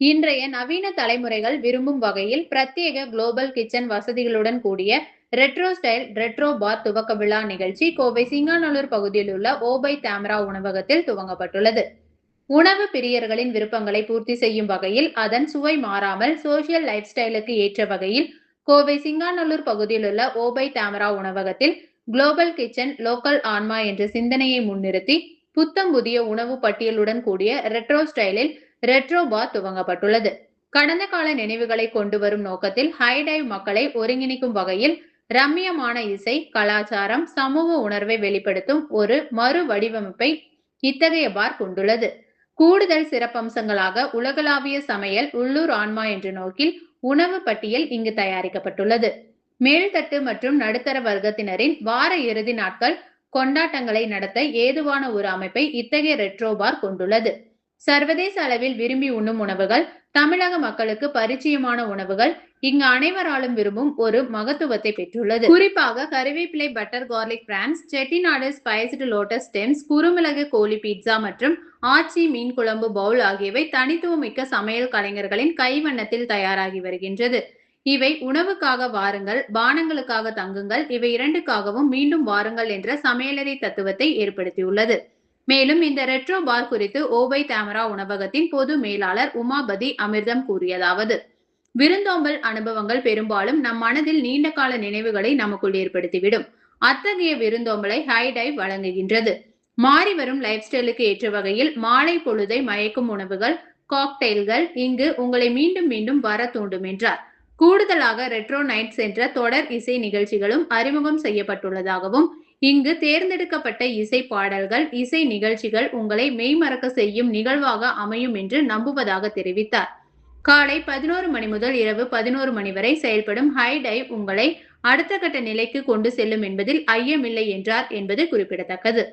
இன்றைய நவீன தலைமுறைகள் விரும்பும் வகையில் பிரத்யேக குளோபல் கிச்சன் வசதிகளுடன் கூடிய ரெட்ரோ ஸ்டைல் ரெட்ரோ பாத் துவக்க விழா நிகழ்ச்சி கோவை சிங்காநல்லூர் பகுதியில் உள்ள ஓபை தாமரா உணவகத்தில் துவங்கப்பட்டுள்ளது. உணவு பிரியர்களின் விருப்பங்களை பூர்த்தி செய்யும் வகையில் அதன் சுவை மாறாமல் சோசியல் லைஃப் ஸ்டைலுக்கு ஏற்ற வகையில் கோவை சிங்காநல்லூர் பகுதியில் உள்ள ஓபை தாமரா உணவகத்தில் குளோபல் கிச்சன் லோக்கல் ஆன்மா என்ற சிந்தனையை முன்னிறுத்தி புத்தம் புதிய உணவு பட்டியலுடன் கூடிய ரெட்ரோ ஸ்டைலில் ரெட்ரோ பார் துவங்கப்பட்டுள்ளது. கடந்த கால நினைவுகளை கொண்டு வரும் நோக்கத்தில் ஹைடைவ் மக்களை ஒருங்கிணைக்கும் வகையில் ரம்மியமான இசை, கலாச்சாரம், சமூக உணர்வை வெளிப்படுத்தும் ஒரு மறு வடிவமைப்பை இத்தகைய பார் கொண்டுள்ளது. கூடுதல் சிறப்பம்சங்களாக உலகளாவிய சமையல், உள்ளூர் ஆன்மா என்ற நோக்கில் உணவு பட்டியல் இங்கு தயாரிக்கப்பட்டுள்ளது. மேல்தட்டு மற்றும் நடுத்தர வர்க்கத்தினரின் வார இறுதி நாட்கள் கொண்டாட்டங்களை நடத்த ஏதுவான ஒரு அமைப்பை இத்தகைய ரெட்ரோ பார் கொண்டுள்ளது. சர்வதேச அளவில் விரும்பி உண்ணும் உணவுகள், தமிழக மக்களுக்கு பரிச்சயமான உணவுகள் இங்கு அனைவராலும் விரும்பும் ஒரு மகத்துவத்தை பெற்றுள்ளது. குறிப்பாக கறிவேப்பிலை butter garlic prawns, Chettinad spiced lotus stems, குறுமிளகு கோழி பீட்சா மற்றும் ஆச்சி மீன் குழம்பு பவுல் ஆகியவை தனித்துவமிக்க சமையல் கலைஞர்களின் கைவண்ணத்தில் தயாராகி வருகின்றது. இவை உணவுக்காக வாருங்கள், பானங்களுக்காக தங்குங்கள், இவை இரண்டுக்காகவும் மீண்டும் வாருங்கள் என்ற சமையலறை தத்துவத்தை ஏற்படுத்தியுள்ளது. மேலும் இந்த ரெட்ரோ பார் குறித்து ஓபை தாமரா உணவகத்தின் பொது மேலாளர் உமாபதி அமிர்தம் கூறியதாவது: விருந்தோம்பல் அனுபவங்கள் பெரும்பாலும் நம் மனதில் நீண்ட கால நினைவுகளை நமக்குள் ஏற்படுத்திவிடும். அத்தகைய விருந்தோம்பலை ஹைடைவ் வழங்குகின்றது. மாறி வரும் லைஃப் ஸ்டைலுக்கு ஏற்ற வகையில் மாலை பொழுதை மயக்கும் உணவுகள், காக்டெயில்கள் இங்கு உங்களை மீண்டும் மீண்டும் வர தூண்டும் என்றார். கூடுதலாக ரெட்ரோ நைட்ஸ் என்ற தொடர் இசை நிகழ்ச்சிகளும் அறிமுகம் செய்யப்பட்டுள்ளதாகவும், இங்கு தேர்ந்தெடுக்கப்பட்ட இசை பாடல்கள், இசை நிகழ்ச்சிகள் உங்களை மெய்மறக்க செய்யும் நிகழ்வாக அமையும் என்று நம்புவதாக தெரிவித்தார். காலை 11 மணி முதல் இரவு 11 மணி வரை செயல்படும் ஹைடைவ் உங்களை அடுத்த கட்ட நிலைக்கு கொண்டு செல்லும் என்பதில் ஐயமில்லை என்றார் என்பது குறிப்பிடத்தக்கது.